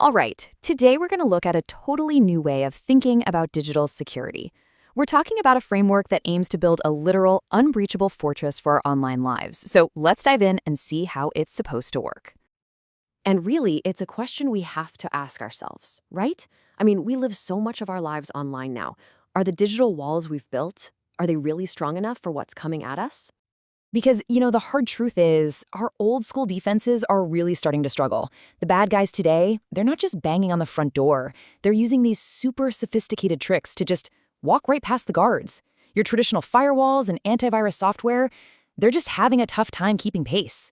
All right, today we're going to look at a totally new way of thinking about digital security. We're talking about a framework that aims to build a literal, unbreachable fortress for our online lives. So let's dive in and see how it's supposed to work. And really, it's a question we have to ask ourselves, right? I mean, we live so much of our lives online now. Are the digital walls we've built, are they really strong enough for what's coming at us? Because, the hard truth is, our old school defenses are really starting to struggle. The bad guys today, they're not just banging on the front door. They're using these super sophisticated tricks to just walk right past the guards. Your traditional firewalls and antivirus software, they're just having a tough time keeping pace.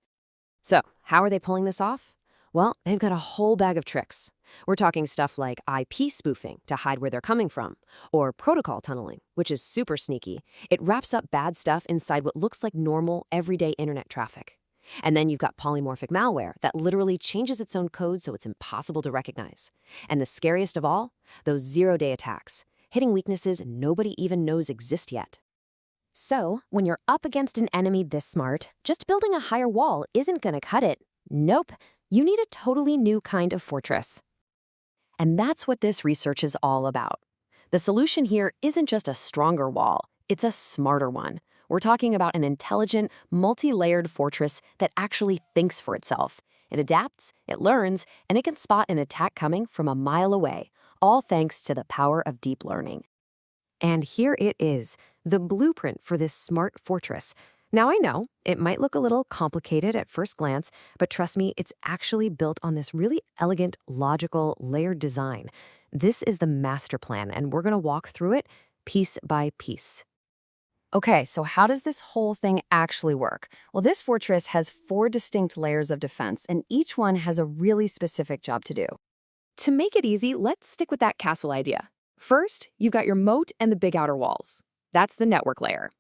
So, how are they pulling this off? Well, they've got a whole bag of tricks. We're talking stuff like IP spoofing to hide where they're coming from, or protocol tunneling, which is super sneaky. It wraps up bad stuff inside what looks like normal, everyday internet traffic. And then you've got polymorphic malware that literally changes its own code so it's impossible to recognize. And the scariest of all, those zero-day attacks, hitting weaknesses nobody even knows exist yet. So, when you're up against an enemy this smart, just building a higher wall isn't going to cut it. Nope. You need a totally new kind of fortress. And that's what this research is all about. The solution here isn't just a stronger wall, it's a smarter one. We're talking about an intelligent, multi-layered fortress that actually thinks for itself. It adapts, it learns, and it can spot an attack coming from a mile away, all thanks to the power of deep learning. And here it is, the blueprint for this smart fortress. Now I know, it might look a little complicated at first glance, but trust me, it's actually built on this really elegant, logical, layered design. This is the master plan, and we're going to walk through it piece by piece. Okay, so how does this whole thing actually work? Well, this fortress has 4 distinct layers of defense, and each one has a really specific job to do. To make it easy, let's stick with that castle idea. First, you've got your moat and the big outer walls. That's the network layer.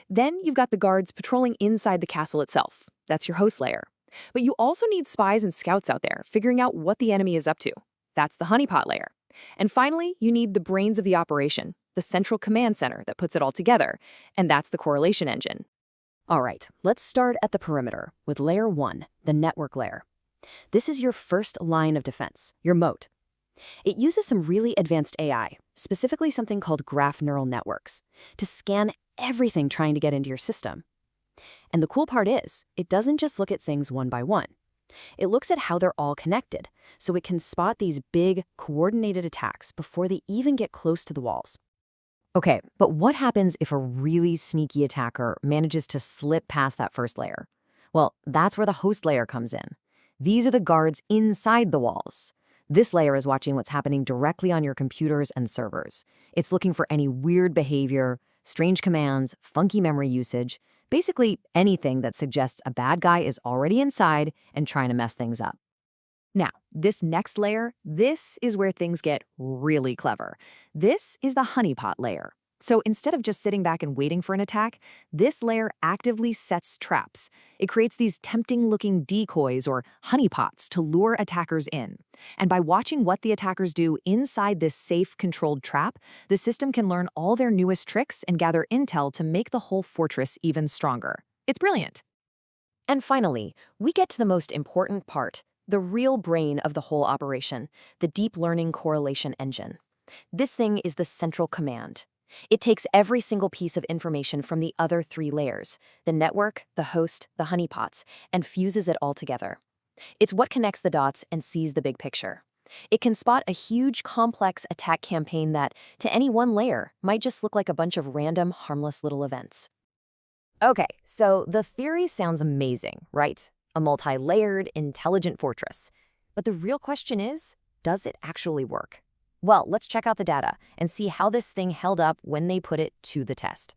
Then you've got the guards patrolling inside the castle itself. That's your host layer. But you also need spies and scouts out there figuring out what the enemy is up to. That's the honeypot layer. And finally, you need the brains of the operation, the central command center that puts it all together, and that's the correlation engine. All right, let's start at the perimeter with layer 1, the network layer. This is your first line of defense, your moat. It uses some really advanced AI, specifically something called graph neural networks, to scan everything trying to get into your system. And the cool part is, it doesn't just look at things one by one. It looks at how they're all connected, so it can spot these big, coordinated attacks before they even get close to the walls. Okay, but what happens if a really sneaky attacker manages to slip past that first layer? Well, that's where the host layer comes in. These are the guards inside the walls. This layer is watching what's happening directly on your computers and servers. It's looking for any weird behavior, strange commands, funky memory usage, basically anything that suggests a bad guy is already inside and trying to mess things up. Now, this next layer, this is where things get really clever. This is the honeypot layer. So instead of just sitting back and waiting for an attack, this layer actively sets traps. It creates these tempting-looking decoys or honeypots to lure attackers in. And by watching what the attackers do inside this safe, controlled trap, the system can learn all their newest tricks and gather intel to make the whole fortress even stronger. It's brilliant. And finally, we get to the most important part, the real brain of the whole operation, the deep learning correlation engine. This thing is the central command. It takes every single piece of information from the other 3 layers, the network, the host, the honeypots, and fuses it all together. It's what connects the dots and sees the big picture. It can spot a huge, complex attack campaign that, to any one layer, might just look like a bunch of random, harmless little events. Okay, so the theory sounds amazing, right? A multi-layered, intelligent fortress. But the real question is, does it actually work? Well, let's check out the data and see how this thing held up when they put it to the test.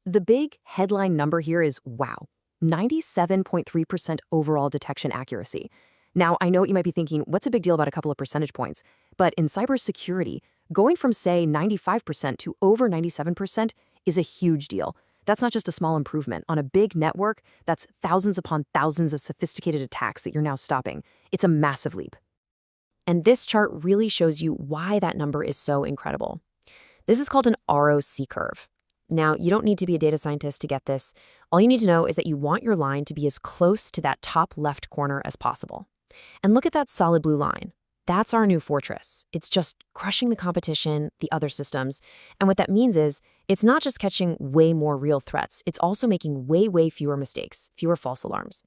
The big headline number here is, wow, 97.3% overall detection accuracy. Now, I know what you might be thinking, what's a big deal about a couple of percentage points? But in cybersecurity, going from, say, 95% to over 97% is a huge deal. That's not just a small improvement. On a big network, that's thousands upon thousands of sophisticated attacks that you're now stopping. It's a massive leap. And this chart really shows you why that number is so incredible. This is called an ROC curve. Now, you don't need to be a data scientist to get this. All you need to know is that you want your line to be as close to that top left corner as possible. And look at that solid blue line. That's our new fortress. It's just crushing the competition, the other systems. And what that means is it's not just catching way more real threats, it's also making way fewer mistakes, fewer false alarms.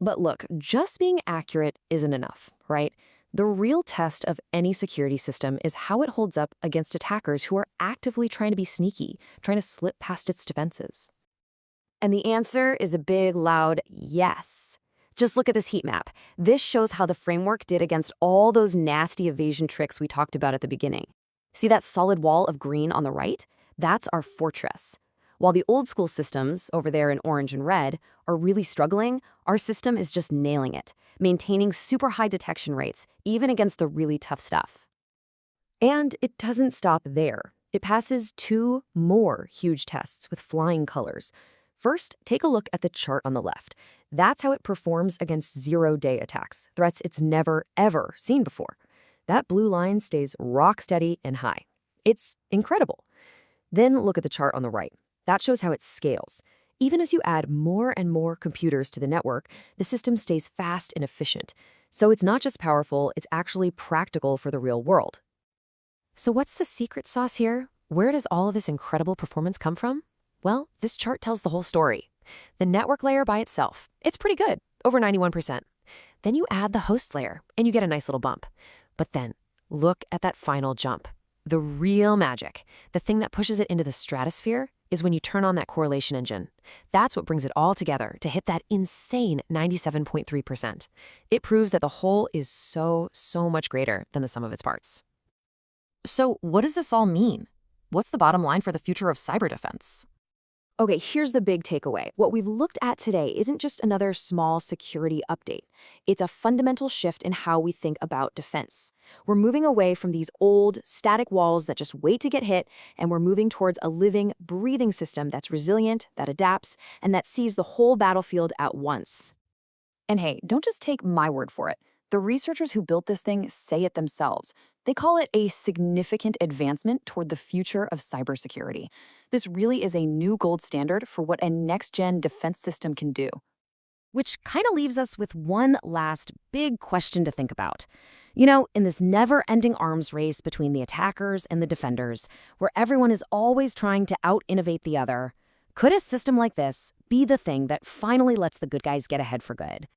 But look, just being accurate isn't enough, right? The real test of any security system is how it holds up against attackers who are actively trying to be sneaky, trying to slip past its defenses. And the answer is a big, loud yes. Just look at this heat map. This shows how the framework did against all those nasty evasion tricks we talked about at the beginning. See that solid wall of green on the right? That's our fortress. While the old school systems, over there in orange and red, are really struggling, our system is just nailing it, maintaining super high detection rates, even against the really tough stuff. And it doesn't stop there. It passes 2 more huge tests with flying colors. First, take a look at the chart on the left. That's how it performs against zero-day attacks, threats it's never, ever seen before. That blue line stays rock steady and high. It's incredible. Then look at the chart on the right. That shows how it scales. Even as you add more and more computers to the network, the system stays fast and efficient. So it's not just powerful, it's actually practical for the real world. So what's the secret sauce here? Where does all of this incredible performance come from? Well, this chart tells the whole story. The network layer by itself, it's pretty good, over 91%. Then you add the host layer, and you get a nice little bump. But then, look at that final jump. The real magic, the thing that pushes it into the stratosphere, is when you turn on that correlation engine. That's what brings it all together to hit that insane 97.3%. It proves that the whole is so much greater than the sum of its parts. So what does this all mean? What's the bottom line for the future of cyber defense? Okay, here's the big takeaway. What we've looked at today isn't just another small security update. It's a fundamental shift in how we think about defense. We're moving away from these old, static walls that just wait to get hit, and we're moving towards a living, breathing system that's resilient, that adapts, and that sees the whole battlefield at once. And hey, don't just take my word for it. The researchers who built this thing say it themselves. They call it a significant advancement toward the future of cybersecurity. This really is a new gold standard for what a next-gen defense system can do. Which kind of leaves us with one last big question to think about. You know, in this never-ending arms race between the attackers and the defenders, where everyone is always trying to out-innovate the other, could a system like this be the thing that finally lets the good guys get ahead for good?